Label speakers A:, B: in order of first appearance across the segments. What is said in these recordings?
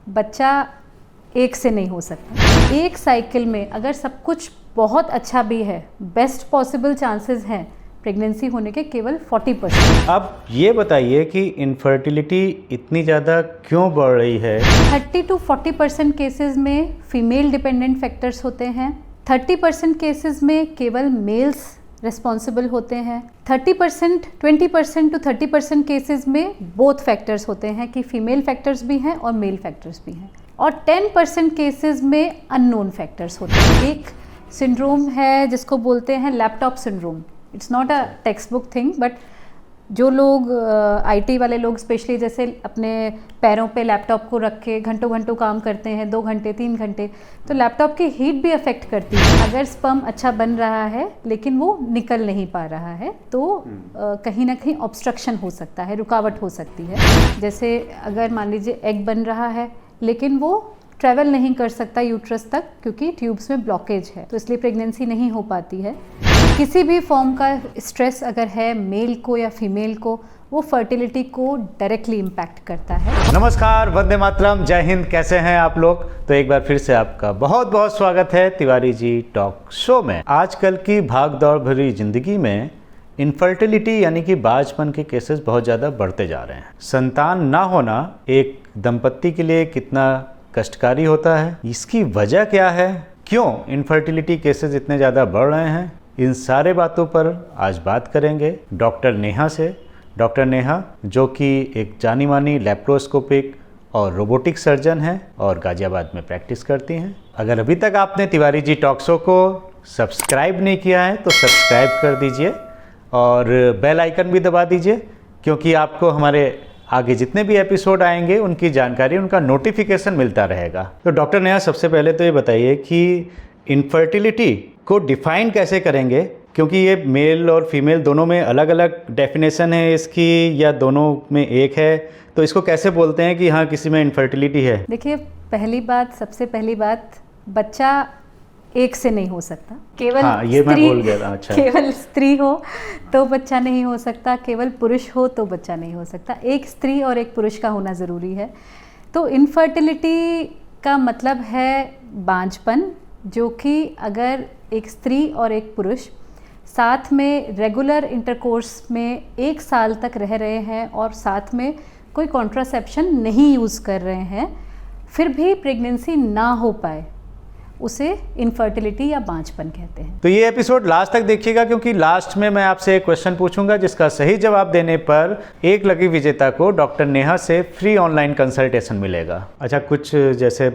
A: बच्चा एक से नहीं हो सकता। एक साइकिल में अगर सब कुछ बहुत अच्छा भी है, बेस्ट पॉसिबल चांसेस हैं प्रेगनेंसी होने के केवल 40%।
B: अब ये बताइए कि इनफर्टिलिटी इतनी ज़्यादा क्यों बढ़ रही है?
A: 30 to 40% केसेस में फीमेल डिपेंडेंट फैक्टर्स होते हैं। 30% केसेस में केवल मेल्स रिस्पॉन्सिबल होते हैं। 20% to 30% केसेस में बोथ फैक्टर्स होते हैं कि फीमेल फैक्टर्स भी हैं और मेल फैक्टर्स भी हैं। और 10% केसेस में अननोन फैक्टर्स होते हैं। एक सिंड्रोम है जिसको बोलते हैं laptop syndrome. It's not a text book thing, but जो लोग आईटी वाले लोग स्पेशली जैसे अपने पैरों पे लैपटॉप को रख के घंटों घंटों काम करते हैं, 2 घंटे 3 घंटे, तो लैपटॉप की हीट भी अफेक्ट करती है। अगर स्पर्म अच्छा बन रहा है लेकिन वो निकल नहीं पा रहा है तो कहीं ना कहीं ऑब्स्ट्रक्शन हो सकता है, रुकावट हो सकती है। जैसे अगर मान लीजिए एग बन रहा है लेकिन वो ट्रैवल नहीं कर सकता यूट्रस तक क्योंकि ट्यूब्स में ब्लॉकेज है, तो इसलिए प्रेगनेंसी नहीं हो पाती है। किसी भी फॉर्म का स्ट्रेस अगर है मेल को या फीमेल को, वो फर्टिलिटी को डायरेक्टली इम्पैक्ट करता है।
B: नमस्कार, वंदे मातरम, जय हिंद। कैसे हैं आप लोग? तो एक बार फिर से आपका बहुत बहुत स्वागत है तिवारी जी टॉक शो में। आजकल की भाग दौड़ भरी जिंदगी में इनफर्टिलिटी यानी कि बाझपन के केसेस बहुत ज़्यादा बढ़ते जा रहे हैं। संतान ना होना एक दंपत्ति के लिए कितना कष्टकारी होता है, इसकी वजह क्या है, क्यों इनफर्टिलिटी केसेस इतने ज़्यादा बढ़ रहे हैं, इन सारे बातों पर आज बात करेंगे डॉक्टर नेहा से। डॉक्टर नेहा जो कि एक जानी मानी लैप्रोस्कोपिक और रोबोटिक सर्जन हैं और गाजियाबाद में प्रैक्टिस करती हैं। अगर अभी तक आपने तिवारी जी टॉक शो को सब्सक्राइब नहीं किया है तो सब्सक्राइब कर दीजिए और बेल आइकन भी दबा दीजिए, क्योंकि आपको हमारे आगे जितने भी एपिसोड आएंगे उनकी जानकारी, उनका नोटिफिकेशन मिलता रहेगा। तो डॉक्टर नेहा, सबसे पहले तो ये बताइए कि इनफर्टिलिटी को डिफाइन कैसे करेंगे, क्योंकि ये मेल और फीमेल दोनों में अलग अलग डेफिनेशन है इसकी या दोनों में एक है, तो इसको कैसे बोलते हैं कि हाँ किसी में इनफर्टिलिटी है?
A: देखिए, सबसे पहली बात, बच्चा एक से नहीं हो सकता। केवल
B: ये मैं बोल गया था। अच्छा,
A: केवल स्त्री हो तो बच्चा नहीं हो सकता, केवल पुरुष हो तो बच्चा नहीं हो सकता। एक स्त्री और एक पुरुष का होना ज़रूरी है। तो इनफर्टिलिटी का मतलब है बांझपन, जो कि अगर एक स्त्री और एक पुरुष साथ में रेगुलर इंटरकोर्स में 1 साल तक रह रहे हैं और साथ में कोई कॉन्ट्रासेप्शन नहीं यूज़ कर रहे हैं, फिर भी प्रेगनेंसी ना हो पाए, उसे इनफर्टिलिटी या बांझपन कहते हैं।
B: तो ये एपिसोड लास्ट तक देखिएगा, क्योंकि लास्ट में मैं आपसे एक क्वेश्चन पूछूंगा जिसका सही जवाब देने पर एक लकी विजेता को डॉक्टर नेहा से फ्री ऑनलाइन कंसल्टेशन मिलेगा। अच्छा, कुछ जैसे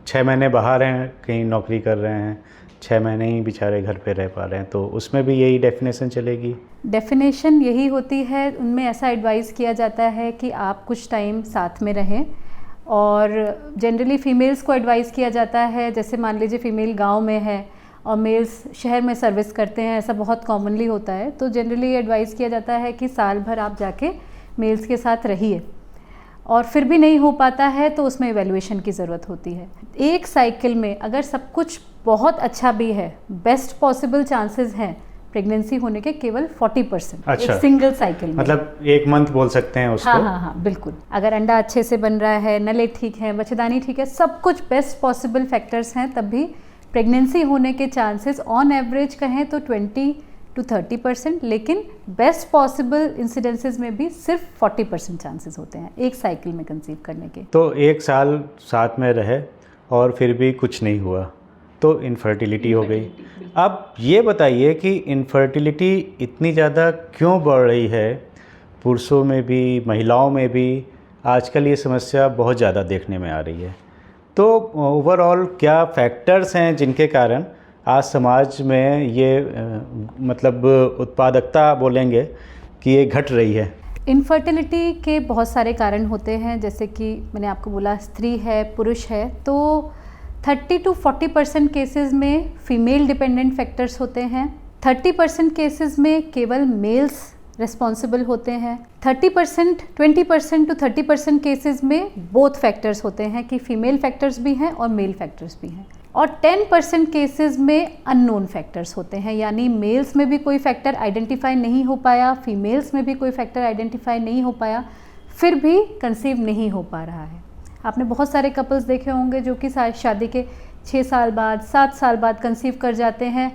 B: 6 महीने बाहर हैं, कहीं नौकरी कर रहे हैं, 6 महीने ही बेचारे घर पे रह पा रहे हैं, तो उसमें भी यही डेफिनेशन चलेगी?
A: डेफिनेशन यही होती है। उनमें ऐसा एडवाइस किया जाता है कि आप कुछ टाइम साथ में रहें, और जनरली फीमेल्स को एडवाइस किया जाता है, जैसे मान लीजिए फीमेल गांव में है और मेल्स शहर में सर्विस करते हैं, ऐसा बहुत कॉमनली होता है, तो जनरली एडवाइस किया जाता है कि साल भर आप जाके मेल्स के साथ रहिए, और फिर भी नहीं हो पाता है तो उसमें इवैल्यूएशन की ज़रूरत होती है। एक साइकिल में अगर सब कुछ बहुत अच्छा भी है, बेस्ट पॉसिबल चांसेस हैं प्रेगनेंसी होने के केवल 40%।
B: अच्छा,
A: एक सिंगल साइकिल में, मतलब
B: 1 मंथ बोल सकते हैं उसको?
A: हाँ, बिल्कुल। अगर अंडा अच्छे से बन रहा है, नली ठीक है, बच्चेदानी ठीक है, सब कुछ बेस्ट पॉसिबल फैक्टर्स हैं, तब भी प्रेगनेंसी होने के चांसेस ऑन एवरेज कहें तो 20 to 30%, लेकिन बेस्ट पॉसिबल इंसिडेंसेस में भी सिर्फ 40% चांसेस होते हैं एक साइकिल में कंसीव करने के।
B: तो 1 साल साथ में रहे और फिर भी कुछ नहीं हुआ तो इनफर्टिलिटी हो गई। अब ये बताइए कि इनफर्टिलिटी इतनी ज़्यादा क्यों बढ़ रही है? पुरुषों में भी महिलाओं में भी आजकल ये समस्या बहुत ज़्यादा देखने में आ रही है। तो ओवरऑल क्या फैक्टर्स हैं जिनके कारण आज समाज में ये मतलब उत्पादकता बोलेंगे कि ये घट रही है?
A: इनफर्टिलिटी के बहुत सारे कारण होते हैं, जैसे कि मैंने आपको बोला स्त्री है, पुरुष है, तो 30 to 40% केसेस में फीमेल डिपेंडेंट फैक्टर्स होते हैं। 30% केसेस में केवल मेल्स रिस्पॉन्सिबल होते हैं। 20% to 30% केसेस में बोथ फैक्टर्स होते हैं कि फीमेल फैक्टर्स भी हैं और मेल फैक्टर्स भी हैं। और 10% केसेस में अननोन फैक्टर्स होते हैं, यानी मेल्स में भी कोई फैक्टर आइडेंटिफाई नहीं हो पाया, फीमेल्स में भी कोई फैक्टर आइडेंटिफाई नहीं हो पाया, फिर भी कंसीव नहीं हो पा रहा है। आपने बहुत सारे कपल्स देखे होंगे जो कि शादी के 6 साल बाद 7 साल बाद कंसीव कर जाते हैं,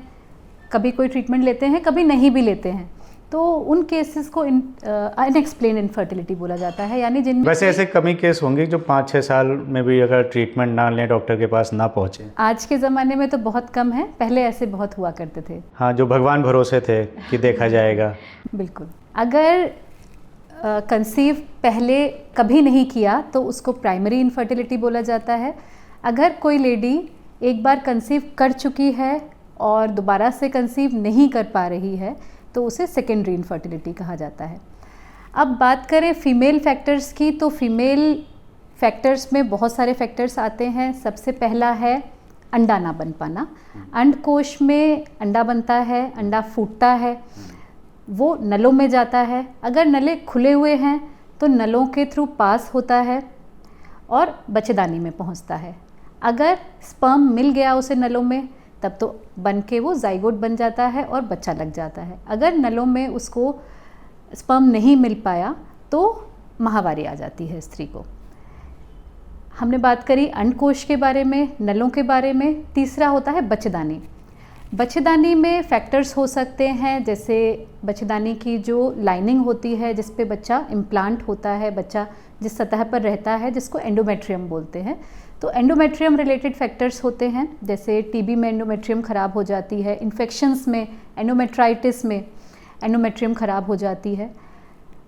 A: कभी कोई ट्रीटमेंट लेते हैं, कभी नहीं भी लेते हैं। तो उन केसेस को अनएक्सप्लेन इनफर्टिलिटी बोला जाता है, यानी जिनमें
B: वैसे ऐसे कमी केस होंगे जो 5-6 साल में भी अगर ट्रीटमेंट ना लें, डॉक्टर के पास ना पहुँचे।
A: आज के ज़माने में तो बहुत कम है, पहले ऐसे बहुत हुआ करते थे।
B: हाँ, जो भगवान भरोसे थे कि देखा जाएगा।
A: बिल्कुल। अगर कंसीव पहले कभी नहीं किया तो उसको प्राइमरी इनफर्टिलिटी बोला जाता है। अगर कोई लेडी एक बार कंसीव कर चुकी है और दोबारा से कंसीव नहीं कर पा रही है तो उसे सेकेंडरी इनफर्टिलिटी कहा जाता है। अब बात करें फीमेल फैक्टर्स की, तो फीमेल फैक्टर्स में बहुत सारे फैक्टर्स आते हैं। सबसे पहला है अंडा ना बन पाना। अंडकोश में अंडा बनता है, अंडा फूटता है, वो नलों में जाता है। अगर नले खुले हुए हैं तो नलों के थ्रू पास होता है और बच्चेदानी में पहुंचता है। अगर स्पर्म मिल गया उसे नलों में तब तो बन के वो जाइगोट बन जाता है और बच्चा लग जाता है। अगर नलों में उसको स्पर्म नहीं मिल पाया तो माहवारी आ जाती है स्त्री को। हमने बात करी अंडकोश के बारे में, नलों के बारे में। तीसरा होता है बच्चेदानी। बच्चेदानी में फैक्टर्स हो सकते हैं, जैसे बच्चेदानी की जो लाइनिंग होती है जिस पे बच्चा इम्प्लांट होता है, बच्चा जिस सतह पर रहता है, जिसको एंडोमेट्रियम बोलते हैं। तो एंडोमेट्रियम रिलेटेड फैक्टर्स होते हैं, जैसे टीबी में एंडोमेट्रियम ख़राब हो जाती है, इन्फेक्शंस में, एंडोमेट्राइटिस में एंडोमेट्रियम ख़राब हो जाती है।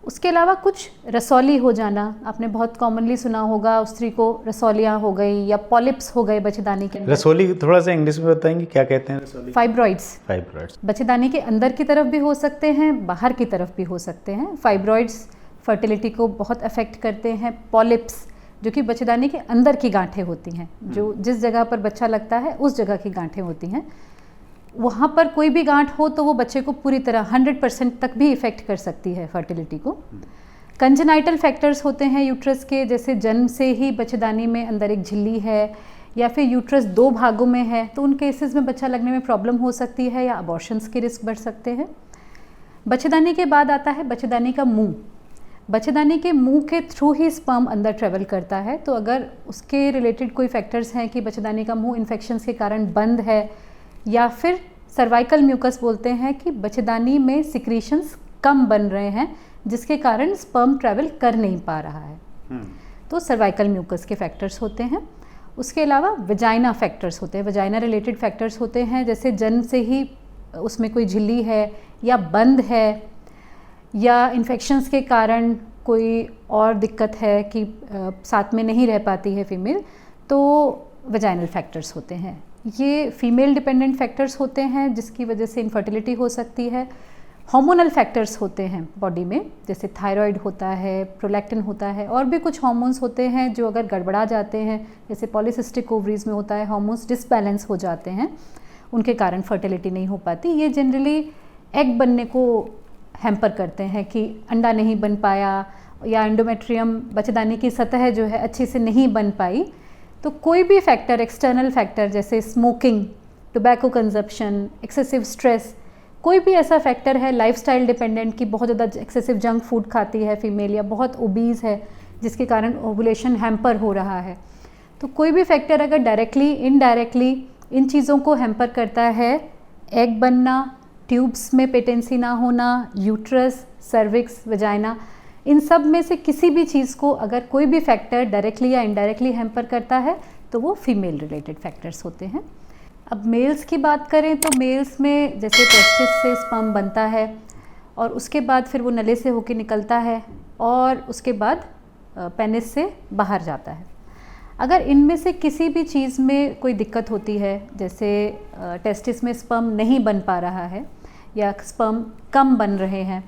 A: उसके अलावा कुछ रसौली हो जाना, आपने बहुत कॉमनली सुना होगा, स्त्री को रसौलियाँ हो गई या पॉलिप्स हो गए बच्चेदानी के अंदर।
B: रसौली थोड़ा सा इंग्लिश में बताएंगे क्या कहते हैं? रसौली फाइब्रॉइड्स
A: बच्चेदानी के अंदर की तरफ भी हो सकते हैं, बाहर की तरफ भी हो सकते हैं। फाइब्रॉइड्स फर्टिलिटी को बहुत अफेक्ट करते हैं। पॉलिप्स जो कि बच्चेदानी के अंदर की गांठें होती हैं, जो जिस जगह पर बच्चा लगता है उस जगह की गांठें होती हैं, वहाँ पर कोई भी गांठ हो तो वो बच्चे को पूरी तरह 100% तक भी इफ़ेक्ट कर सकती है फर्टिलिटी को। कंजेनाइटल फैक्टर्स होते हैं यूट्रस के, जैसे जन्म से ही बच्चेदानी में अंदर एक झिल्ली है या फिर यूट्रस 2 भागों में है, तो उन केसेस में बच्चा लगने में प्रॉब्लम हो सकती है या अबॉर्शंस के रिस्क बढ़ सकते हैं। बच्चेदानी के बाद आता है बच्चेदानी का मुंह। बच्चेदानी के मुंह के थ्रू ही स्पर्म अंदर ट्रेवल करता है, तो अगर उसके रिलेटेड कोई फैक्टर्स हैं कि बच्चेदानी का मुंह इन्फेक्शंस के कारण बंद है, या फिर सर्वाइकल म्यूकस बोलते हैं कि बच्चेदानी में सिक्रीशंस कम बन रहे हैं जिसके कारण स्पर्म ट्रैवल कर नहीं पा रहा है, तो सर्वाइकल म्यूकस के फैक्टर्स होते हैं। उसके अलावा वजाइना फैक्टर्स होते हैं, वजाइना रिलेटेड फैक्टर्स होते हैं, जैसे जन्म से ही उसमें कोई झिल्ली है या बंद है या इन्फेक्शंस के कारण कोई और दिक्कत है कि साथ में नहीं रह पाती है फीमेल, तो वजाइनल फैक्टर्स होते हैं। ये फीमेल डिपेंडेंट फैक्टर्स होते हैं जिसकी वजह से इनफर्टिलिटी हो सकती है। हार्मोनल फैक्टर्स होते हैं बॉडी में, जैसे थायराइड होता है, प्रोलैक्टिन होता है, और भी कुछ हार्मोन्स होते हैं जो अगर गड़बड़ा जाते हैं, जैसे पॉलीसिस्टिक ओवरीज में होता है, हार्मोन्स डिसबैलेंस हो जाते हैं, उनके कारण फर्टिलिटी नहीं हो पाती। ये जनरली एग बनने को हैम्पर करते हैं कि अंडा नहीं बन पाया या एंडोमेट्रियम बच्चेदानी की सतह जो है अच्छे से नहीं बन पाई। तो कोई भी फैक्टर, एक्सटर्नल फैक्टर जैसे smoking, tobacco consumption, excessive stress, कोई भी ऐसा फैक्टर है लाइफस्टाइल डिपेंडेंट कि बहुत ज़्यादा एक्सेसिव जंक फूड खाती है फीमेल या बहुत ओबीज है जिसके कारण ओवुलेशन हैम्पर हो रहा है, तो कोई भी फैक्टर अगर डायरेक्टली इनडायरेक्टली इन चीज़ों को हैम्पर करता है, एग बनना, ट्यूब्स में पेटेंसी ना होना, यूट्रस, सर्विक्स, वजाइना, इन सब में से किसी भी चीज़ को अगर कोई भी फैक्टर डायरेक्टली या इनडायरेक्टली हैम्पर करता है तो वो फीमेल रिलेटेड फैक्टर्स होते हैं। अब मेल्स की बात करें तो मेल्स में जैसे टेस्टिस से स्पर्म बनता है और उसके बाद फिर वो नले से होके निकलता है और उसके बाद पेनिस से बाहर जाता है। अगर इनमें से किसी भी चीज़ में कोई दिक्कत होती है, जैसे टेस्टिस में स्पर्म नहीं बन पा रहा है या स्पर्म कम बन रहे हैं,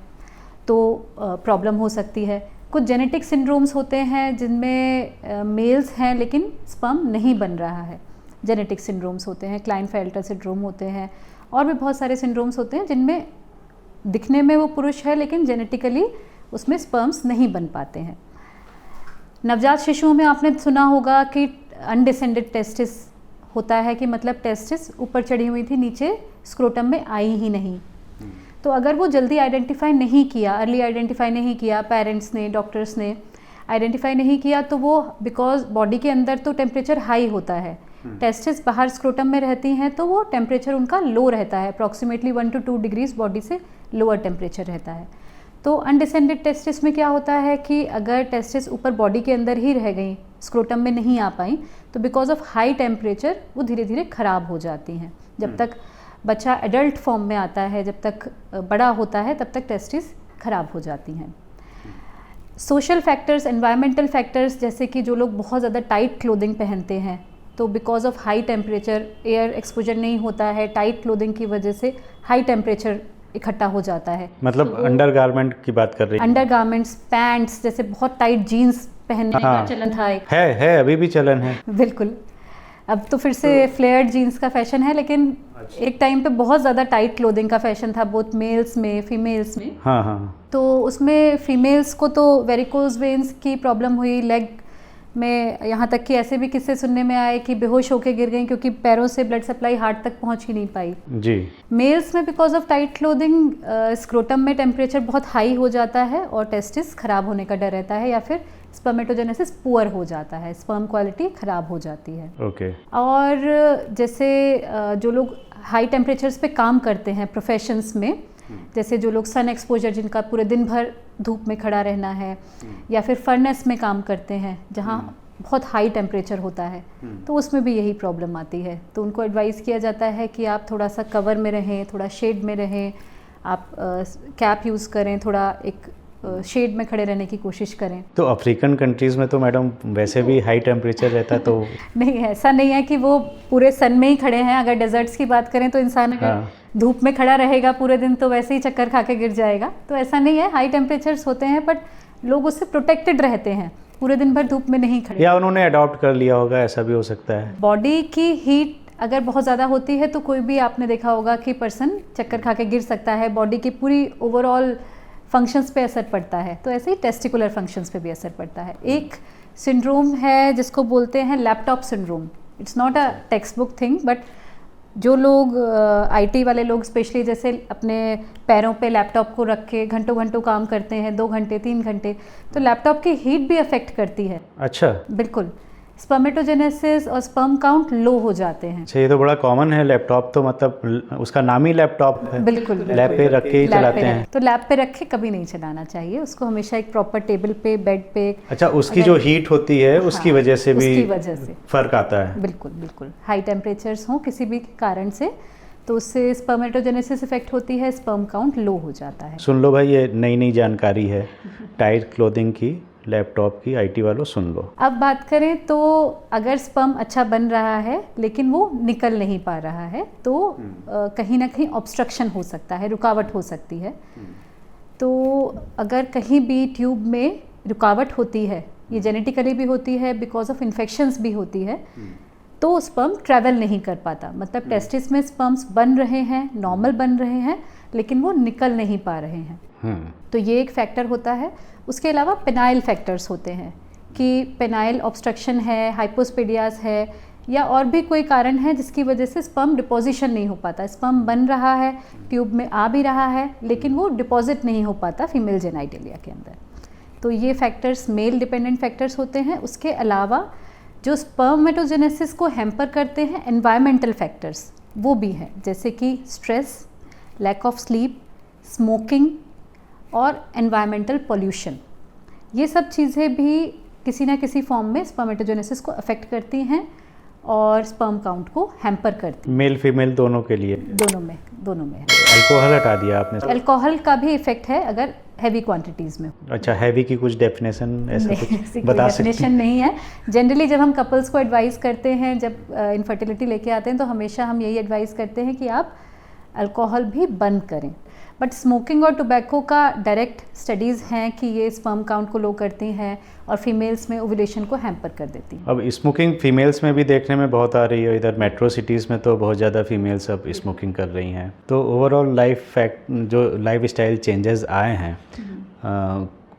A: तो प्रॉब्लम हो सकती है। कुछ जेनेटिक सिंड्रोम्स होते हैं जिनमें मेल्स हैं लेकिन स्पर्म नहीं बन रहा है, जेनेटिक सिंड्रोम्स होते हैं, क्लाइनफेल्टर सिंड्रोम होते हैं, और भी बहुत सारे सिंड्रोम्स होते हैं जिनमें दिखने में वो पुरुष है लेकिन जेनेटिकली उसमें स्पर्म्स नहीं बन पाते हैं। नवजात शिशुओं में आपने सुना होगा कि अनडिसेंडेड टेस्टिस होता है, कि मतलब टेस्टिस ऊपर चढ़ी हुई थी, नीचे स्क्रोटम में आई ही नहीं। तो अगर वो जल्दी आइडेंटिफाई नहीं किया, अर्ली आइडेंटिफाई नहीं किया पेरेंट्स ने, डॉक्टर्स ने, आइडेंटिफाई नहीं किया तो वो बिकॉज बॉडी के अंदर तो टेम्परेचर हाई होता है, टेस्टिस बाहर स्क्रोटम में रहती हैं तो वो टेम्परेचर उनका लो रहता है, अप्रॉक्सीमेटली 1 to 2 डिग्रीज बॉडी से लोअर टेम्परेचर रहता है। तो अनडिसेंडेड टेस्टिस में क्या होता है कि अगर टेस्टिस ऊपर बॉडी के अंदर ही रह गई, स्क्रोटम में नहीं आ पाई, तो बिकॉज ऑफ हाई टेम्परेचर वो धीरे धीरे ख़राब हो जाती हैं। जब तक बच्चा एडल्ट फॉर्म में आता है, जब तक बड़ा होता है, तब तक टेस्टिस ख़राब हो जाती हैं। सोशल फैक्टर्स, एनवायरमेंटल फैक्टर्स, जैसे कि जो लोग बहुत ज़्यादा टाइट क्लोथिंग पहनते हैं तो because of high temperature air exposure नहीं होता है, टाइट क्लोथिंग की वजह से हाई टेम्परेचर इकट्ठा हो जाता है।
B: मतलब अंडरगारमेंट की बात कर रही हैं?
A: अंडरगारमेंट्स, पैंट्स, जैसे बहुत टाइट जीन्स पहनने का चलन था एक,
B: है अभी भी चलन है।
A: बिल्कुल, अब तो फिर से फ्लेयर्ड जीन्स का फैशन है, लेकिन एक टाइम पे बहुत ज़्यादा टाइट क्लोथिंग का फैशन था, बोथ मेल्स में फीमेल्स में।
B: हाँ।
A: तो उसमें फीमेल्स को तो वेरिकोज वेन्स की प्रॉब्लम हुई, लेग में, यहाँ तक कि ऐसे भी किस्से सुनने में आए कि बेहोश होकर गिर गई क्योंकि पैरों से ब्लड सप्लाई हार्ट तक पहुँच ही नहीं पाई
B: जी।
A: मेल्स में because of tight clothing scrotum में टेम्परेचर बहुत हाई हो जाता है और टेस्टिस खराब होने का डर रहता है, या फिर स्पर्मेटोजेनेसिस पुअर हो जाता है, स्पर्म क्वालिटी खराब हो जाती है।
B: ओके।
A: और जैसे जो लोग हाई टेम्परेचर्स पे काम करते हैं प्रोफेशंस में, जैसे जो लोग सन एक्सपोजर, जिनका पूरे दिन भर धूप में खड़ा रहना है, या फिर फर्नेस में काम करते हैं जहाँ बहुत हाई टेम्परेचर होता है, तो उसमें भी यही प्रॉब्लम आती है। तो उनको एडवाइस किया जाता है कि आप थोड़ा सा कवर में रहें, थोड़ा शेड में रहें, आप कैप यूज़ करें, थोड़ा एक शेड में खड़े रहने की कोशिश करें।
B: तो अफ्रीकन कंट्रीज़ में तो मैडम वैसे भी हाई टेम्परेचर रहता है, तो
A: नहीं, ऐसा नहीं है कि वो पूरे सन में ही खड़े हैं। अगर डेजर्ट्स की बात करें तो इंसान अगर धूप में खड़ा रहेगा पूरे दिन तो वैसे ही चक्कर खा के गिर जाएगा, तो ऐसा नहीं है। हाई टेम्परेचर्स होते हैं बट लोग उससे प्रोटेक्टेड रहते हैं, पूरे दिन भर धूप में नहीं खड़े।
B: या उन्होंने अडॉप्ट कर लिया होगा, ऐसा भी हो सकता है।
A: बॉडी की हीट अगर बहुत ज़्यादा होती है तो कोई भी, आपने देखा होगा कि पर्सन चक्कर खा के गिर सकता है, बॉडी की पूरी ओवरऑल फंक्शंस पे असर पड़ता है। तो ऐसे ही टेस्टिकुलर फंक्शंस पे भी असर पड़ता है। एक सिंड्रोम है जिसको बोलते हैं laptop syndrome. It's not a text book thing, but जो लोग आईटी वाले लोग स्पेशली, जैसे अपने पैरों पे लैपटॉप को रख के घंटों घंटों काम करते हैं, 2 घंटे 3 घंटे, तो लैपटॉप की हीट भी अफेक्ट करती है।
B: अच्छा।
A: बिल्कुल, स्पर्मेटोजेनेसिस और स्पर्म काउंट लो हो जाते हैं।
B: अच्छा, ये तो बड़ा कॉमन है। लैपटॉप तो मतलब उसका नाम ही लैपटॉप है।
A: बिल्कुल,
B: लैब पे रख के ही चलाते हैं।
A: तो लैब पे रख के कभी नहीं चलाना चाहिए उसको, हमेशा एक प्रॉपर टेबल पे, बेड पे।
B: अच्छा, उसकी जो हीट होती है उसकी वजह से भी फर्क आता है।
A: बिल्कुल बिल्कुल, हाई टेम्परेचर्स हों किसी भी कारण से तो उससे स्पर्मेटोजेनेसिस इफेक्ट होती है, स्पर्म काउंट लो हो जाता है।
B: सुन लो भाई, ये नई नई जानकारी है टाइट क्लोथिंग की, लैपटॉप की। आईटी वालों सुन लो।
A: अब बात करें तो अगर स्पर्म अच्छा बन रहा है लेकिन वो निकल नहीं पा रहा है तो कहीं ना कहीं ऑब्स्ट्रक्शन हो सकता है, रुकावट हो सकती है। तो अगर कहीं भी ट्यूब में रुकावट होती है, ये जेनेटिकली भी होती है, बिकॉज ऑफ इन्फेक्शंस भी होती है, तो स्पर्म ट्रैवल नहीं कर पाता। मतलब टेस्टिस में स्पर्म्स बन रहे हैं, नॉर्मल बन रहे हैं, लेकिन वो निकल नहीं पा रहे हैं। तो ये एक फैक्टर होता है। उसके अलावा पेनाइल फैक्टर्स होते हैं कि पेनाइल ऑब्स्ट्रक्शन है, हाइपोस्पेडियास है, या और भी कोई कारण है जिसकी वजह से स्पर्म डिपोजिशन नहीं हो पाता। स्पर्म बन रहा है, ट्यूब में आ भी रहा है, लेकिन वो डिपॉजिट नहीं हो पाता फीमेल जेनाइटेलिया के अंदर। तो ये फैक्टर्स मेल डिपेंडेंट फैक्टर्स होते हैं। उसके अलावा जो स्पर्मेटोजेनेसिस को हैम्पर करते हैं एनवायरमेंटल फैक्टर्स, वो भी हैं, जैसे कि stress, lack of sleep, smoking और एनवायरमेंटल पोल्यूशन। ये सब चीज़ें भी किसी ना किसी फॉर्म में स्पर्मेटोजेनेसिस को अफेक्ट करती हैं और स्पर्म काउंट को हैम्पर करती हैं।
B: मेल फीमेल दोनों के लिए? दोनों में अल्कोहल हटा दिया आपने?
A: अल्कोहल का भी इफेक्ट है अगर हैवी क्वांटिटीज़ में।
B: अच्छा, हैवी की कुछ डेफिनेशन ऐसा कुछ बता सकते हैं?
A: डेफिनेशन नहीं है। जनरली जब हम कपल्स को एडवाइस करते हैं, जब इनफर्टिलिटी लेके आते हैं, तो हमेशा हम यही एडवाइस करते हैं कि आप अल्कोहल भी बंद करें। बट स्मोकिंग और टोबैको का डायरेक्ट स्टडीज़ हैं कि ये स्पर्म काउंट को लो करती हैं और फीमेल्स में ओव्यूलेशन को हैम्पर कर देती हैं।
B: अब स्मोकिंग फीमेल्स में भी देखने में बहुत आ रही है। इधर मेट्रो सिटीज़ में तो बहुत ज़्यादा फीमेल्स अब स्मोकिंग कर रही हैं। तो ओवरऑल लाइफ स्टाइल चेंजेस आए हैं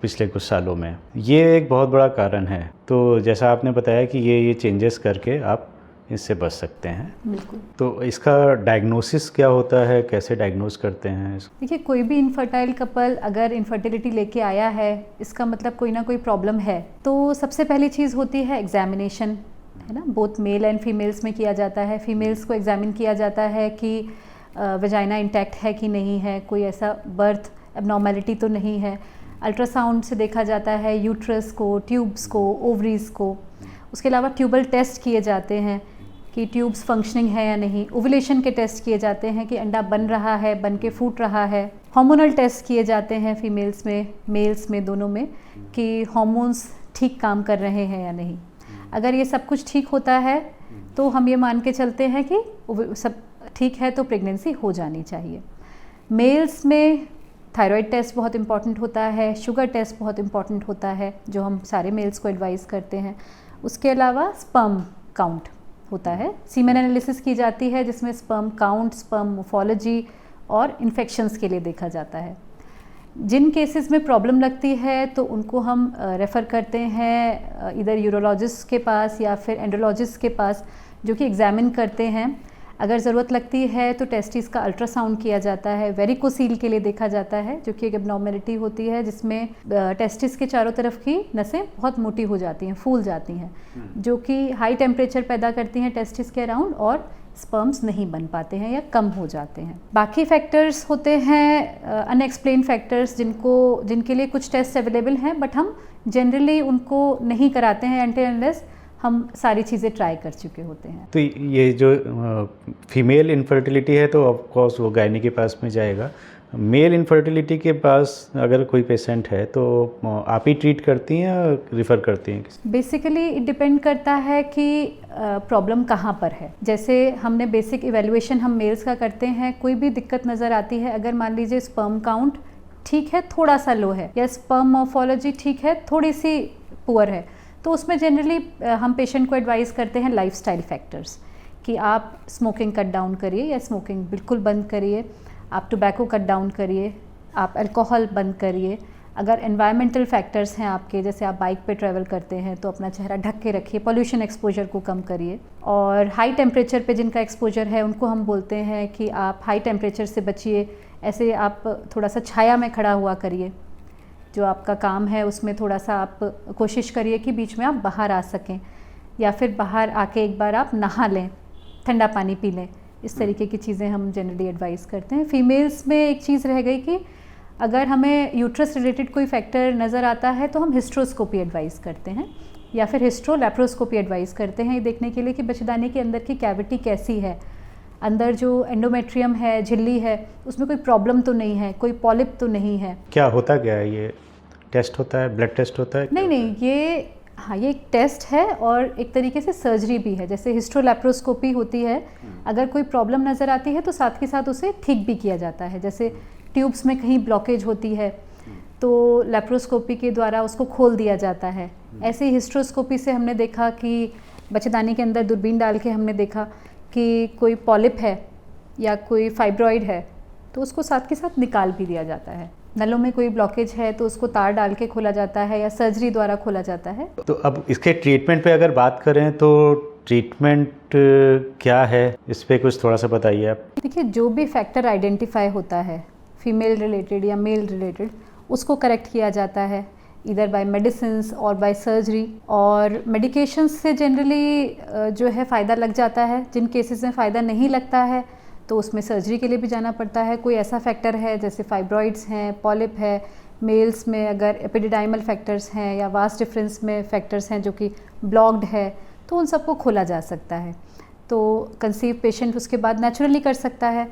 B: पिछले कुछ सालों में, ये एक बहुत बड़ा कारण है। तो जैसा आपने बताया कि ये चेंजेस करके आप इससे बच सकते हैं।
A: बिल्कुल।
B: तो इसका डायग्नोसिस क्या होता है, कैसे डायग्नोस करते हैं?
A: देखिए, कोई भी इनफर्टाइल कपल अगर इनफर्टिलिटी लेके आया है, इसका मतलब कोई ना कोई प्रॉब्लम है, तो सबसे पहली चीज़ होती है एग्जामिनेशन, है ना। बोथ मेल एंड फीमेल्स में किया जाता है। फीमेल्स को एग्जामिन किया जाता है कि वजाइना इंटैक्ट है कि नहीं है, कोई ऐसा बर्थ एबनॉर्मेलिटी तो नहीं है। अल्ट्रासाउंड से देखा जाता है यूट्रस को, ट्यूब्स को, ओवरीज को। उसके अलावा ट्यूबल टेस्ट किए जाते हैं कि ट्यूब्स फंक्शनिंग है या नहीं। ओवुलेशन के टेस्ट किए जाते हैं कि अंडा बन रहा है, बन के फूट रहा है। हार्मोनल टेस्ट किए जाते हैं फीमेल्स में, मेल्स में, दोनों में, कि हार्मोन्स ठीक काम कर रहे हैं या नहीं। अगर ये सब कुछ ठीक होता है तो हम ये मान के चलते हैं कि सब ठीक है, तो प्रेगनेंसी हो जानी चाहिए। मेल्स में थायराइड टेस्ट बहुत इंपॉर्टेंट होता है, शुगर टेस्ट बहुत इंपॉर्टेंट होता है, जो हम सारे मेल्स को एडवाइस करते हैं। उसके अलावा स्पर्म काउंट होता है, सीमेन एनालिसिस की जाती है, जिसमें स्पर्म काउंट, स्पर्म मोफोलॉजी और इन्फेक्शंस के लिए देखा जाता है। जिन केसेस में प्रॉब्लम लगती है तो उनको हम रेफ़र करते हैं इधर यूरोलॉजिस्ट के पास या फिर एंड्रोलॉजिस्ट के पास, जो कि एग्जामिन करते हैं। अगर ज़रूरत लगती है तो टेस्टिस का अल्ट्रासाउंड किया जाता है। वेरिकोसील के लिए देखा जाता है, जो कि एक एबनॉर्मेलिटी होती है जिसमें टेस्टिस के चारों तरफ की नसें बहुत मोटी हो जाती हैं, फूल जाती हैं, जो कि हाई टेम्परेचर पैदा करती हैं टेस्टिस के अराउंड, और स्पर्म्स नहीं बन पाते हैं या कम हो जाते हैं। बाकी फैक्टर्स होते हैं अनएक्सप्लेन फैक्टर्स, जिनके लिए कुछ टेस्ट अवेलेबल हैं, बट हम जनरली उनको नहीं कराते हैं अनटिल अनलेस हम सारी चीज़ें ट्राई कर चुके होते हैं।
B: तो ये जो फीमेल इनफर्टिलिटी है तो ऑफ कोर्स वो गायनी के पास में जाएगा। मेल इनफर्टिलिटी के पास अगर कोई पेशेंट है तो आप ही ट्रीट करती हैं या रिफ़र करती हैं?
A: बेसिकली इट डिपेंड करता है कि प्रॉब्लम कहाँ पर है। जैसे हमने बेसिक इवैल्यूएशन हम मेल्स का करते हैं, कोई भी दिक्कत नज़र आती है, अगर मान लीजिए स्पर्म काउंट ठीक है, थोड़ा सा लो है, या स्पर्म मॉर्फोलॉजी ठीक है, थोड़ी सी पुअर है, तो उसमें जनरली हम पेशेंट को एडवाइस करते हैं लाइफस्टाइल फैक्टर्स, कि आप स्मोकिंग कट डाउन करिए या स्मोकिंग बिल्कुल बंद करिए, आप टोबैको कट डाउन करिए, आप अल्कोहल बंद करिए। अगर एनवायरमेंटल फैक्टर्स हैं आपके, जैसे आप बाइक पे ट्रैवल करते हैं तो अपना चेहरा ढक के रखिए, पोल्यूशन एक्सपोजर को कम करिए। और हाई टेम्परेचर पे जिनका एक्सपोजर है उनको हम बोलते हैं कि आप हाई टेम्परेचर से बचिए, ऐसे आप थोड़ा सा छाया में खड़ा हुआ करिए। जो आपका काम है उसमें थोड़ा सा आप कोशिश करिए कि बीच में आप बाहर आ सकें, या फिर बाहर आके एक बार आप नहा लें, ठंडा पानी पी लें। इस तरीके की चीज़ें हम जनरली एडवाइस करते हैं। फीमेल्स में एक चीज़ रह गई कि अगर हमें यूट्रस रिलेटेड कोई फैक्टर नज़र आता है तो हम हिस्ट्रोस्कोपी एडवाइस करते हैं, या फिर हिस्ट्रो लैप्रोस्कोपी एडवाइस करते हैं, ये देखने के लिए कि बच्चेदानी के अंदर की कैविटी कैसी है, अंदर जो एंडोमेट्रियम है, झिल्ली है, उसमें कोई प्रॉब्लम तो नहीं है, कोई पॉलिप तो नहीं है।
B: क्या होता क्या है? ये टेस्ट होता है, ब्लड टेस्ट होता है?
A: नहीं, ये एक टेस्ट है और एक तरीके से सर्जरी भी है। जैसे हिस्ट्रोलैप्रोस्कोपी होती है, अगर कोई प्रॉब्लम नज़र आती है तो साथ के साथ उसे ठीक भी किया जाता है। जैसे ट्यूब्स में कहीं ब्लॉकेज होती है तो लैप्रोस्कोपी के द्वारा उसको खोल दिया जाता है। ऐसे ही हिस्ट्रोस्कोपी से हमने देखा कि बच्चेदानी के अंदर दूरबीन डाल के हमने देखा कि कोई पॉलिप है या कोई फाइब्रॉइड है, तो उसको साथ के साथ निकाल भी दिया जाता है। नलों में कोई ब्लॉकेज है तो उसको तार डाल के खोला जाता है या सर्जरी द्वारा खोला जाता है।
B: तो अब इसके ट्रीटमेंट पे अगर बात करें तो ट्रीटमेंट क्या है, इस पे कुछ थोड़ा सा बताइए आप।
A: देखिए, जो भी फैक्टर आइडेंटिफाई होता है फीमेल रिलेटेड या मेल रिलेटेड, उसको करेक्ट किया जाता है इधर बाय मेडिसिन्स और बाय सर्जरी। और मेडिकेशंस से जनरली जो है फ़ायदा लग जाता है। जिन केसेस में फ़ायदा नहीं लगता है तो उसमें सर्जरी के लिए भी जाना पड़ता है। कोई ऐसा फैक्टर है जैसे फाइब्रॉइड्स हैं, पॉलिप है, मेल्स में अगर एपिडिडाइमल फैक्टर्स हैं या वास्ट डिफरेंस में फैक्टर्स हैं जो कि ब्लॉक्ड है, तो उन सबको खोला जा सकता है। तो कंसीव पेशेंट उसके बाद नेचुरली कर सकता है।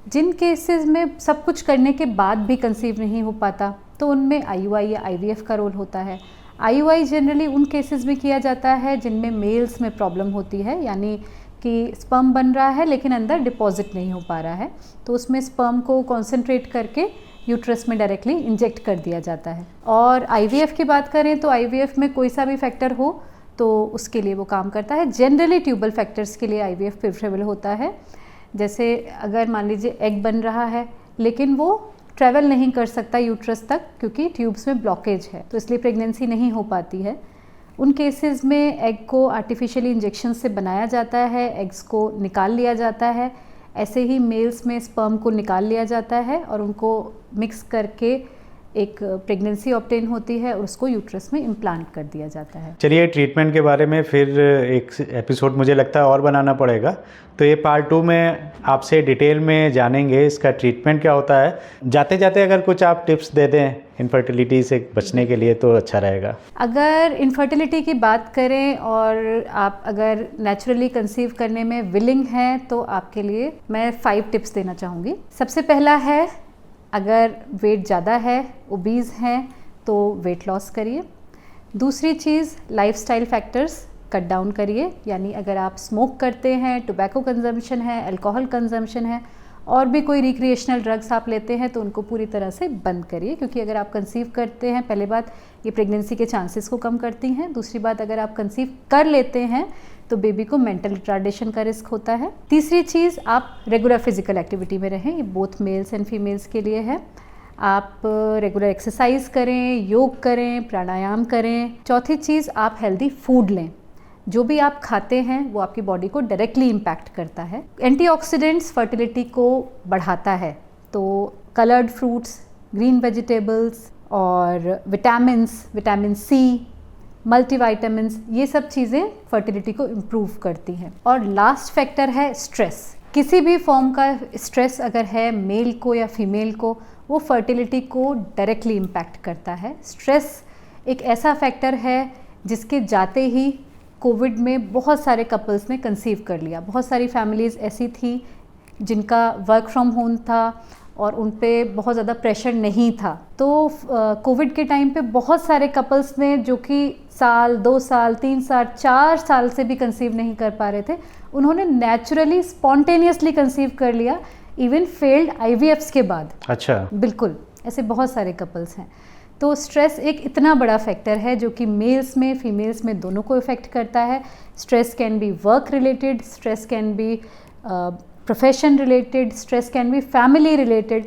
A: जिन केसेस में सब कुछ करने के बाद भी कंसीव नहीं हो पाता तो उनमें IUI या IVF का रोल होता है। IUI जनरली उन केसेस में किया जाता है जिनमें मेल्स में प्रॉब्लम होती है, यानी कि स्पर्म बन रहा है लेकिन अंदर डिपॉजिट नहीं हो पा रहा है, तो उसमें स्पर्म को कॉन्सेंट्रेट करके यूट्रस में डायरेक्टली इंजेक्ट कर दिया जाता है। और IVF की बात करें तो IVF में कोई सा भी फैक्टर हो तो उसके लिए वो काम करता है। जनरली ट्यूबल फैक्टर्स के लिए IVF प्रेफरेबल होता है। जैसे अगर मान लीजिए एग बन रहा है लेकिन वो ट्रैवल नहीं कर सकता यूट्रस तक क्योंकि ट्यूब्स में ब्लॉकेज है, तो इसलिए प्रेगनेंसी नहीं हो पाती है, उन केसेस में एग को आर्टिफिशियली इंजेक्शन से बनाया जाता है, एग्स को निकाल लिया जाता है। ऐसे ही मेल्स में स्पर्म को निकाल लिया जाता है और उनको मिक्स करके एक प्रेगनेंसी ऑब्टेन होती है और उसको यूट्रस में इम्प्लांट कर दिया जाता है।
B: चलिए, ट्रीटमेंट के बारे में फिर एक एपिसोड मुझे लगता है और बनाना पड़ेगा, तो ये पार्ट 2 में आपसे डिटेल में जानेंगे इसका ट्रीटमेंट क्या होता है। जाते जाते अगर कुछ आप टिप्स दे दें इनफर्टिलिटी से बचने के लिए तो अच्छा रहेगा।
A: अगर इनफर्टिलिटी की बात करें और आप अगर नेचुरली कंसीव करने में विलिंग हैं तो आपके लिए मैं 5 टिप्स देना चाहूँगी। सबसे पहला है, अगर वेट ज़्यादा है, ओबीज़ हैं, तो वेट लॉस करिए। दूसरी चीज़, लाइफस्टाइल फैक्टर्स कट डाउन करिए, यानी अगर आप स्मोक करते हैं, टोबैको कंजम्पशन है, अल्कोहल कंजम्पशन है और भी कोई रिक्रिएशनल ड्रग्स आप लेते हैं तो उनको पूरी तरह से बंद करिए, क्योंकि अगर आप कंसीव करते हैं, पहले बात ये प्रेगनेंसी के चांसेस को कम करती हैं। दूसरी बात, अगर आप कंसीव कर लेते हैं तो बेबी को मेंटल रिटार्डेशन का रिस्क होता है। तीसरी चीज़, आप रेगुलर फिजिकल एक्टिविटी में रहें, ये बोथ मेल्स एंड फीमेल्स के लिए है। आप रेगुलर एक्सरसाइज करें, योग करें, प्राणायाम करें। चौथी चीज़, आप हेल्दी फूड लें। जो भी आप खाते हैं वो आपकी बॉडी को डायरेक्टली इम्पैक्ट करता है। एंटीऑक्सीडेंट्स फर्टिलिटी को बढ़ाता है, तो कलर्ड फ्रूट्स, ग्रीन वेजिटेबल्स और विटामिन सी, मल्टीविटामिन्स, ये सब चीज़ें फर्टिलिटी को इम्प्रूव करती हैं। और लास्ट फैक्टर है स्ट्रेस। किसी भी फॉर्म का स्ट्रेस अगर है मेल को या फीमेल को, वो फर्टिलिटी को डायरेक्टली इम्पैक्ट करता है। स्ट्रेस एक ऐसा फैक्टर है जिसके जाते ही कोविड में बहुत सारे कपल्स ने कंसीव कर लिया। बहुत सारी फैमिलीज़ ऐसी थी जिनका वर्क फ्रॉम होम था और उन पे बहुत ज़्यादा प्रेशर नहीं था, तो कोविड के टाइम पे बहुत सारे कपल्स ने, जो कि साल, 2 साल, 3 साल, 4 साल से भी कंसीव नहीं कर पा रहे थे, उन्होंने नेचुरली स्पॉन्टेनियसली कंसीव कर लिया, इवन फेल्ड IVFs के बाद।
B: अच्छा,
A: बिल्कुल, ऐसे बहुत सारे कपल्स हैं। तो स्ट्रेस एक इतना बड़ा फैक्टर है जो कि मेल्स में, फीमेल्स में दोनों को इफ़ेक्ट करता है। Stress can be work related, stress can be profession related, stress can be family related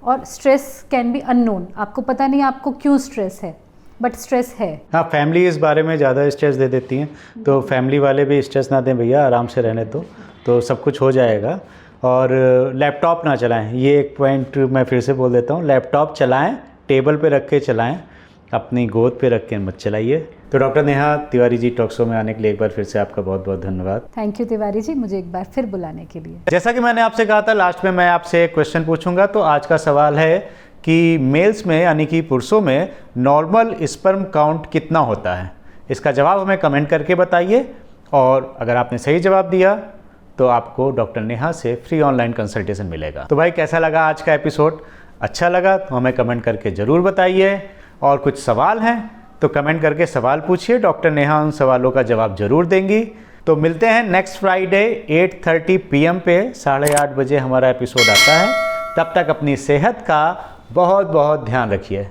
A: और स्ट्रेस कैन बी अननोन। आपको पता नहीं आपको क्यों स्ट्रेस है, बट स्ट्रेस है।
B: हाँ, फैमिली इस बारे में ज़्यादा स्ट्रेस दे देती हैं, तो फैमिली वाले भी स्ट्रेस ना दें भैया, आराम से रहने दो, तो सब कुछ हो जाएगा। और लैपटॉप ना चलाएं, ये एक पॉइंट मैं फिर से बोल देता हूँ। लैपटॉप चलाएं, टेबल पे रख के चलाएं, अपनी गोद पे रख के मत चलाइए। तो doctor Neha Tiwari ji talk show में आने के लिए एक बार फिर से आपका बहुत बहुत धन्यवाद।
A: थैंक यू तिवारी जी, मुझे एक बार फिर बुलाने के लिए।
B: जैसा कि मैंने आपसे कहा था, लास्ट में मैं आपसे एक क्वेश्चन पूछूंगा, तो आज का सवाल है कि मेल्स में यानी कि पुरुषों में नॉर्मल स्पर्म काउंट कितना होता है। इसका जवाब हमें कमेंट करके बताइए, और अगर आपने सही जवाब दिया तो आपको डॉक्टर नेहा से फ्री ऑनलाइन कंसल्टेशन मिलेगा। तो भाई, कैसा लगा आज का एपिसोड? अच्छा लगा तो हमें कमेंट करके ज़रूर बताइए, और कुछ सवाल हैं तो कमेंट करके सवाल पूछिए, डॉक्टर नेहा उन सवालों का जवाब ज़रूर देंगी। तो मिलते हैं नेक्स्ट फ्राइडे 8:30 PM पे, 8:30 बजे हमारा एपिसोड आता है। तब तक अपनी सेहत का बहुत बहुत ध्यान रखिए।